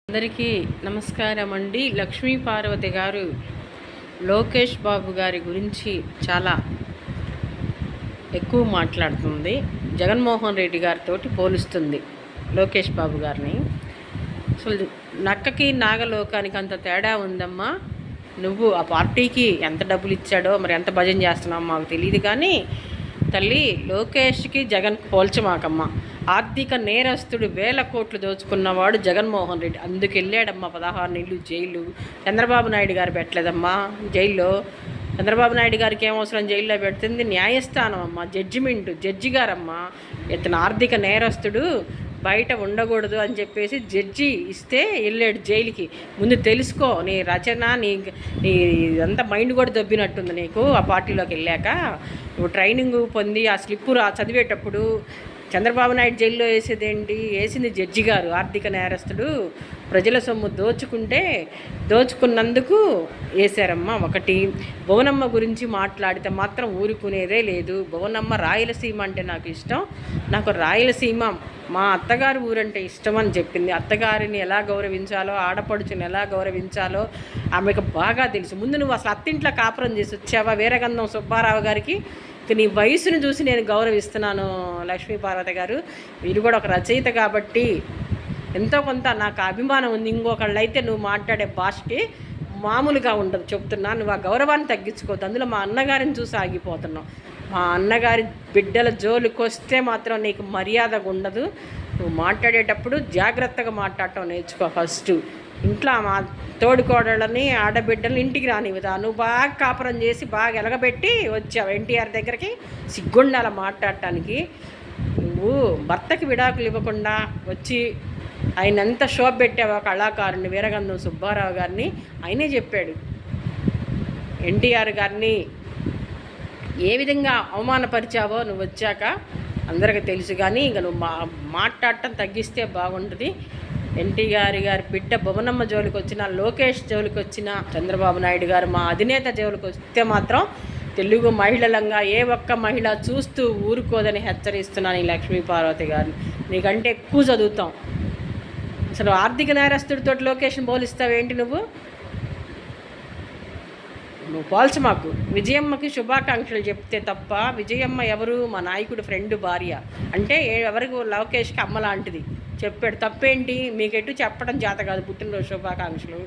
అందరికీ నమస్కారం అండి. లక్ష్మీ పార్వతి గారు లోకేష్ బాబు గారి గురించి చాలా ఎక్కువ మాట్లాడుతుంది. జగన్మోహన్ రెడ్డి గారితో పోలుస్తుంది లోకేష్ బాబు గారిని. అసలు నక్కకి నాగలోకానికి అంత తేడా ఉందమ్మా. నువ్వు ఆ పార్టీకి ఎంత డబ్బులు ఇచ్చాడో మరి ఎంత భజన చేస్తున్నావో మాకు తెలియదు, కానీ తల్లి లోకేష్కి జగన్కి పోల్చమాకమ్మా. ఆర్థిక నేరస్తుడు, 1000 కోట్లు దోచుకున్నవాడు జగన్మోహన్ రెడ్డి. అందుకు వెళ్ళాడమ్మా 16 నెలలు జైలు. చంద్రబాబు నాయుడు గారు పెట్టలేదమ్మా జైల్లో. చంద్రబాబు నాయుడు గారికి ఏమవసరం జైల్లో పెడుతుంది? న్యాయస్థానం అమ్మ, జడ్జి గారమ్మా. ఇతను ఆర్థిక నేరస్తుడు, బయట ఉండకూడదు అని చెప్పేసి జడ్జి ఇస్తే వెళ్ళాడు జైలుకి. ముందు తెలుసుకో, నీ రచన నీ నీ అంతా మైండ్ కూడా దొబ్బినట్టుంది నీకు. ఆ పార్టీలోకి వెళ్ళాక నువ్వు ట్రైనింగ్ పొంది ఆ స్లిప్పు చదివేటప్పుడు చంద్రబాబు నాయుడు జైల్లో వేసింది జడ్జి గారు. ఆర్థిక నేరస్తుడు, ప్రజల సొమ్ము దోచుకున్నందుకు వేశారమ్మా. ఒకటి, భువనమ్మ గురించి మాట్లాడితే మాత్రం ఊరుకునేదే లేదు. భువనమ్మ రాయలసీమ అంటే నాకు ఇష్టం, నాకు రాయలసీమ మా అత్తగారు ఊరంటే ఇష్టం అని చెప్పింది. అత్తగారిని ఎలా గౌరవించాలో, ఆడపడుచుని ఎలా గౌరవించాలో ఆమెకు బాగా తెలుసు. ముందు నువ్వు అసలు అత్తింట్లో కాపురం చేసి వచ్చావా? వీరగంధం సుబ్బారావు గారికి నీ వయసును చూసి నేను గౌరవిస్తున్నాను లక్ష్మీ పార్వతి గారు. మీరు కూడా ఒక రచయిత కాబట్టి ఎంతో కొంత నాకు అభిమానం ఉంది. ఇంకొకళ్ళు అయితే నువ్వు మాట్లాడే భాషకి మామూలుగా ఉండదు చెప్తున్నా. నువ్వు ఆ గౌరవాన్ని తగ్గించుకోవద్దు. అందులో మా అన్నగారిని చూసి ఆగిపోతున్నావు. మా అన్నగారి బిడ్డల జోలికి వస్తే మాత్రం నీకు మర్యాదగా ఉండదు. నువ్వు మాట్లాడేటప్పుడు జాగ్రత్తగా మాట్లాడటం నేర్చుకో. ఫస్ట్ ఇంట్లో మా తోడుకోడళ్ళని, ఆడబిడ్డలని ఇంటికి రానివ్వదా. నువ్వు బాగా కాపురం చేసి బాగా ఎలగబెట్టి వచ్చావు ఎన్టీఆర్ దగ్గరికి. సిగ్గుండాల మాట్లాడటానికి. నువ్వు భర్తకి విడాకులు ఇవ్వకుండా వచ్చి ఆయన ఎంత షోప్ పెట్టావో కళాకారుని వీరగంధం సుబ్బారావు గారిని. ఆయనే చెప్పాడు ఎన్టీఆర్ గారిని ఏ విధంగా అవమానపరిచావో నువ్వు వచ్చాక అందరికీ తెలుసు. కానీ ఇక నువ్వు మాట్లాడటం తగ్గిస్తే బాగుంటుంది. ఎన్టీఆర్ గారి బిడ్డ భువనమ్మ జోలికి వచ్చిన, లోకేష్ జోలికి వచ్చిన, చంద్రబాబు నాయుడు గారు మా అధినేత జోలికి వస్తే మాత్రం తెలుగు మహిళలంగా ఏ ఒక్క మహిళ చూస్తూ ఊరుకోదని హెచ్చరిస్తున్నాను ఈ లక్ష్మీ పార్వతి గారిని. నీకంటే ఎక్కువ చదువుతాం. అసలు ఆర్థిక నేరస్తుడితో లోకేష్ని పోలిస్తావేంటి నువ్వు పోల్చ మాకు. విజయమ్మకి శుభాకాంక్షలు చెప్తే తప్ప, విజయమ్మ ఎవరు? మా నాయకుడు ఫ్రెండ్ భార్య. అంటే ఎవరికి లోకేష్కి అమ్మ లాంటిది చెప్పాడు. తప్పేంటి? మీకెటు చెప్పడం చేత కాదు పుట్టినరోజు శుభాకాంక్షలు.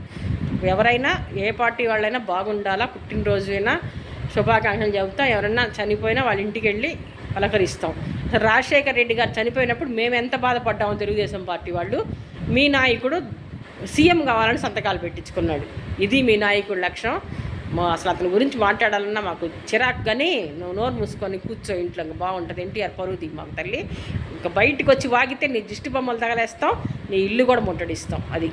ఎవరైనా ఏ పార్టీ వాళ్ళైనా బాగుండాలా, పుట్టినరోజు అయినా శుభాకాంక్షలు చెబుతాం. ఎవరైనా చనిపోయినా వాళ్ళ ఇంటికి వెళ్ళి పలకరిస్తాం. రాజశేఖర్ రెడ్డి గారు చనిపోయినప్పుడు మేము ఎంత బాధపడ్డామో తెలుగుదేశం పార్టీ వాళ్ళు. మీ నాయకుడు సీఎం కావాలని సంతకాలు పెట్టించుకున్నాడు. ఇది మీ నాయకుడు లక్ష్యం. అసలు అతని గురించి మాట్లాడాలన్నా మాకు చిరాకు. కానీ నువ్వు నోరు మూసుకొని కూర్చో ఇంట్లో, బాగుంటుంది. ఎన్టీఆర్ పరువుది మాకు తల్లి. ఇంకా బయటకు వచ్చి వాగితే నీ దిష్టి బొమ్మలు తగలేస్తాం, నీ ఇల్లు కూడా ముట్టడిస్తాం. అది